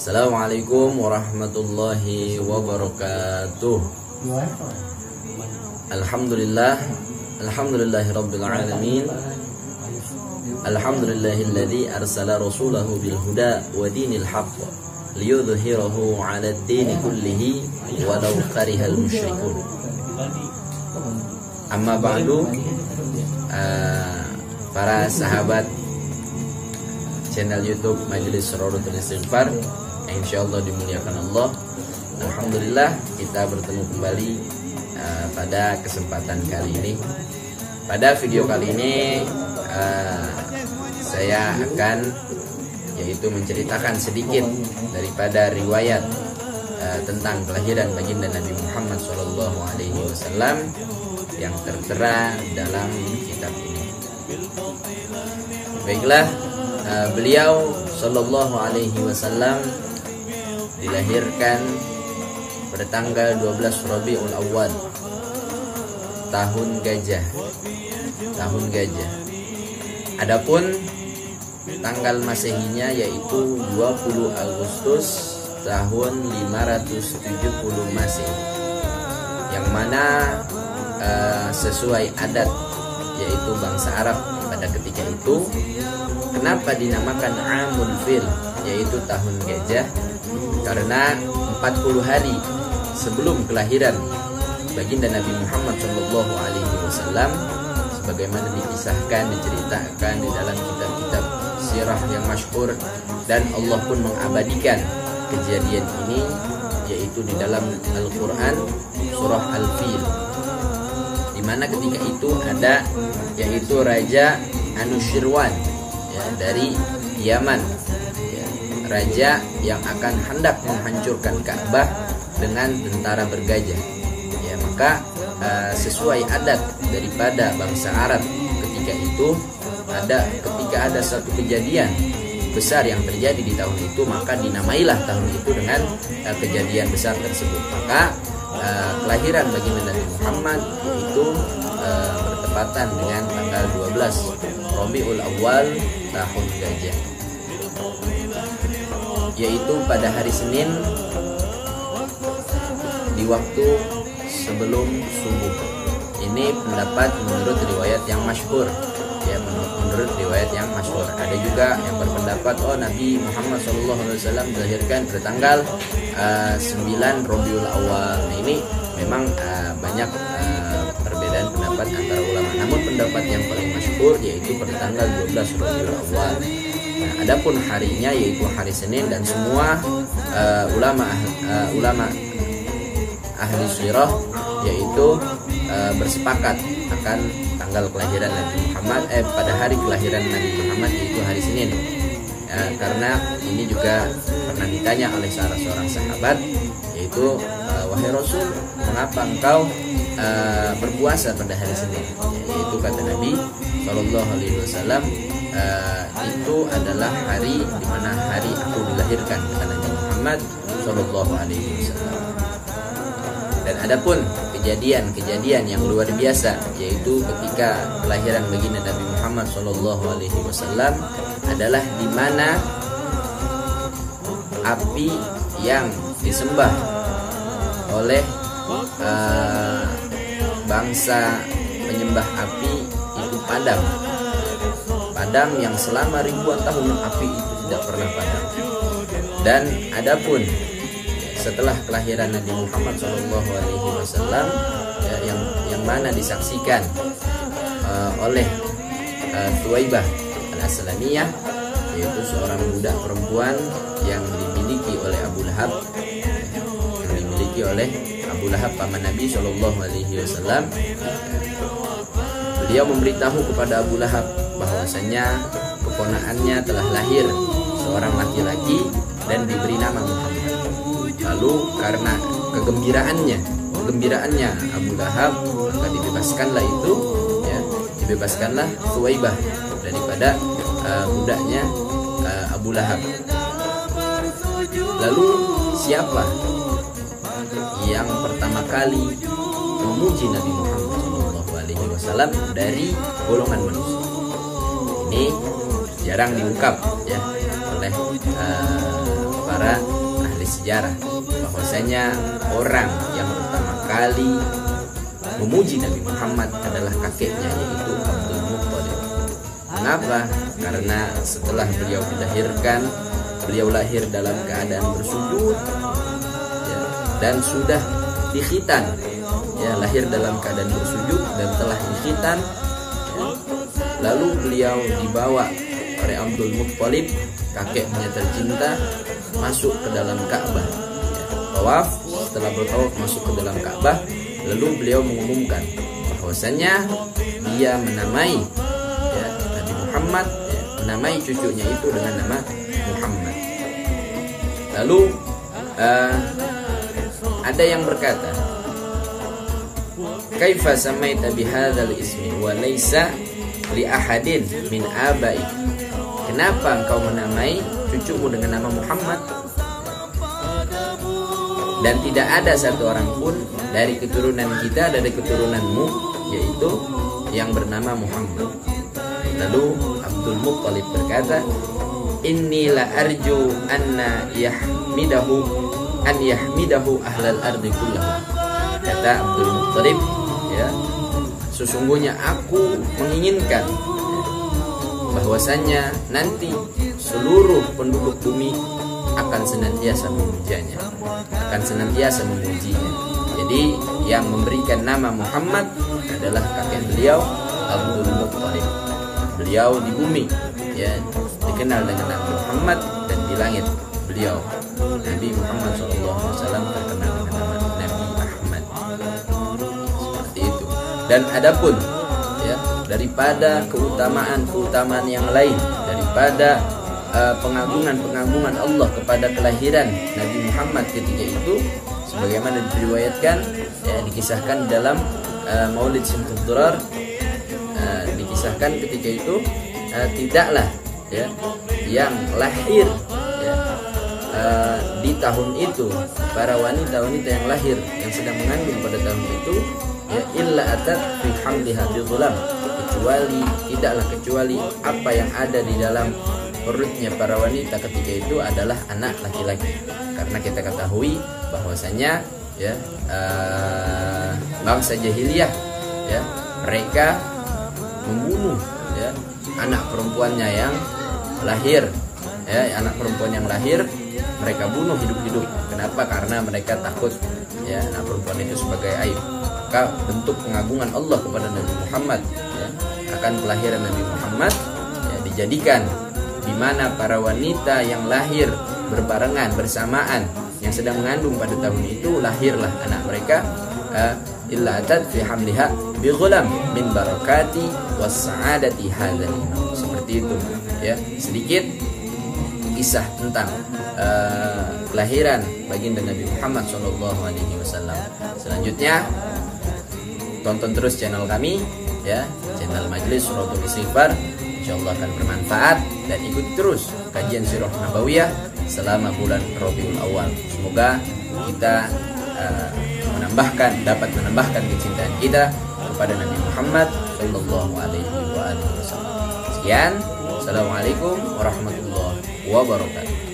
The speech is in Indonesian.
Assalamualaikum warahmatullahi wabarakatuh. Alhamdulillahi rabbil alamin. Alhamdulillahilladzi arsala rasulahu bil huda wa dinil haqq liyudhhirahu 'ala ad-din kullihi walau karihal musyrikun. Amma ba'du, para sahabat channel YouTube Majelis Rodotul Istighfar yang insyaallah dimuliakan Allah. Alhamdulillah kita bertemu kembali pada kesempatan kali ini. Pada video kali ini saya akan menceritakan sedikit daripada riwayat tentang kelahiran baginda Nabi Muhammad SAW yang tertera dalam kitab ini. Baiklah, beliau Sallallahu Alaihi Wasallam dilahirkan pada tanggal 12 Rabiul Awal tahun gajah. Adapun tanggal Masehinya yaitu 20 Agustus tahun 570 Masehi, yang mana sesuai adat yaitu bangsa Arab pada ketika itu. Kenapa dinamakan Amul Fil, yaitu tahun gajah? Karena 40 hari sebelum kelahiran baginda Nabi Muhammad SAW, sebagaimana dikisahkan, diceritakan di dalam kitab-kitab sirah yang masyhur, dan Allah pun mengabadikan kejadian ini yaitu di dalam Al-Quran surah Al-Fil, di mana ketika itu ada yaitu Raja Anushirwan dari Yaman, raja yang akan hendak menghancurkan Ka'bah dengan tentara bergajah. Maka sesuai adat daripada bangsa Arab ketika itu, ketika ada satu kejadian besar yang terjadi di tahun itu, maka dinamailah tahun itu dengan kejadian besar tersebut. Maka kelahiran baginda Nabi Muhammad itu bertepatan dengan tanggal 12 Rabiul Awal tahun gajah, yaitu pada hari Senin di waktu sebelum subuh. Ini pendapat menurut riwayat yang masyhur, menurut riwayat yang masyhur. Ada juga yang berpendapat Nabi Muhammad SAW dilahirkan pada tanggal 9 Rabiul Awal. Nah, ini memang banyak perbedaan pendapat antara ulama. Namun pendapat yang paling masyhur yaitu pada tanggal 12 Rabiul Awal. Nah, adapun harinya yaitu hari Senin, dan semua ulama ahli sirah yaitu bersepakat akan tanggal kelahiran Nabi Muhammad pada hari kelahiran Nabi Muhammad yaitu hari Senin. Karena ini juga pernah ditanya oleh salah seorang sahabat, yaitu wahai Rasul, mengapa engkau berpuasa pada hari Senin? Yaitu kata Nabi Shallallahu Alaihi Wasallam, itu adalah hari di mana hari aku dilahirkan, kata Nabi Muhammad Shallallahu Alaihi Wasallam. Dan adapun kejadian yang luar biasa yaitu ketika kelahiran baginda Nabi Muhammad Shallallahu Alaihi Wasallam adalah di mana api yang disembah oleh bangsa penyembah api itu padam yang selama ribuan tahun api itu tidak pernah padam. Dan adapun setelah kelahiran Nabi Muhammad SAW yang mana disaksikan oleh Thuwaibah al-Aslamiyah, yaitu seorang budak perempuan yang dimiliki oleh Abu Lahab, paman Nabi SAW. Beliau memberitahu kepada Abu Lahab bahwasanya keponakannya telah lahir seorang laki-laki dan diberi nama Muhammad. Lalu karena kegembiraannya Abu Lahab, maka dibebaskanlah Thuwaibah daripada budaknya Abu Lahab. Lalu siapa yang pertama kali memuji Nabi Muhammad SAW dari golongan manusia? Ini jarang diungkap oleh para sejarah bahwasanya orang yang pertama kali memuji Nabi Muhammad adalah kakeknya, yaitu Abdul Muttalib. Mengapa? Karena setelah beliau dilahirkan, beliau lahir dalam keadaan bersujud ya, dan sudah dikhitan ya, lahir dalam keadaan bersujud dan telah dikhitan ya. Lalu beliau dibawa oleh Abdul Muttalib, kakeknya tercinta, masuk ke dalam Ka'bah ya. Tawaf, setelah bertawaf masuk ke dalam Ka'bah, lalu beliau mengumumkan bahwasanya dia menamai ya, Nabi Muhammad ya, menamai cucunya itu dengan nama Muhammad. Lalu ada yang berkata, kaifa samaita bihadzal ismi wa laysa li ahadin min abai. Kenapa engkau menamai cucumu dengan nama Muhammad dan tidak ada satu orang pun dari keturunan kita, dari keturunanmu, yaitu yang bernama Muhammad. Lalu Abdul Muttalib berkata, inni la arju anna yahmidahu ahlal ardi kullahu. Kata Abdul Muttalib ya, sesungguhnya aku menginginkan bahwasanya nanti seluruh penduduk bumi akan senantiasa memujanya, akan senantiasa memujinya. Jadi yang memberikan nama Muhammad adalah kakek beliau Abdul Muttalib. Beliau di bumi ya dikenal dengan nama Muhammad, dan di langit beliau Nabi Muhammad SAW terkenal dengan nama Nabi Ahmad. Seperti itu. Dan adapun ya daripada keutamaan yang lain, daripada pengagungan Allah kepada kelahiran Nabi Muhammad ketika itu, sebagaimana diriwayatkan ya, dikisahkan dalam Maulid Syamsul Durar, dikisahkan ketika itu tidaklah ya yang lahir ya, di tahun itu, para wanita-wanita yang lahir yang sedang mengandung pada tahun itu ya, illa atat fi hamliha bi ghulam, kecuali apa yang ada di dalam perutnya para wanita ketika itu adalah anak laki-laki. Karena kita ketahui bahwasanya ya bangsa jahiliyah ya, mereka membunuh ya anak perempuannya yang lahir ya, anak perempuan yang lahir mereka bunuh hidup-hidup. Kenapa? Karena mereka takut ya anak perempuan itu sebagai aib. Maka bentuk pengagungan Allah kepada Nabi Muhammad ya, akan kelahiran Nabi Muhammad ya, dijadikan di mana para wanita yang lahir berbarengan bersamaan yang sedang mengandung pada tahun itu, lahirlah anak mereka illa atat fi hamliha bi ghulam min barakati was sa'adati hadzal. Seperti itu ya, sedikit kisah tentang kelahiran baginda Nabi Muhammad SAW. Selanjutnya tonton terus channel kami ya, channel Majelis Suratul Istighfar. Insyaallah akan bermanfaat, dan ikuti terus kajian Sirah Nabawiyah selama bulan Rabiul Awal. Semoga kita dapat menambahkan kecintaan kita kepada Nabi Muhammad sallallahu alaihi wasallam. Sekian, assalamualaikum warahmatullahi wabarakatuh.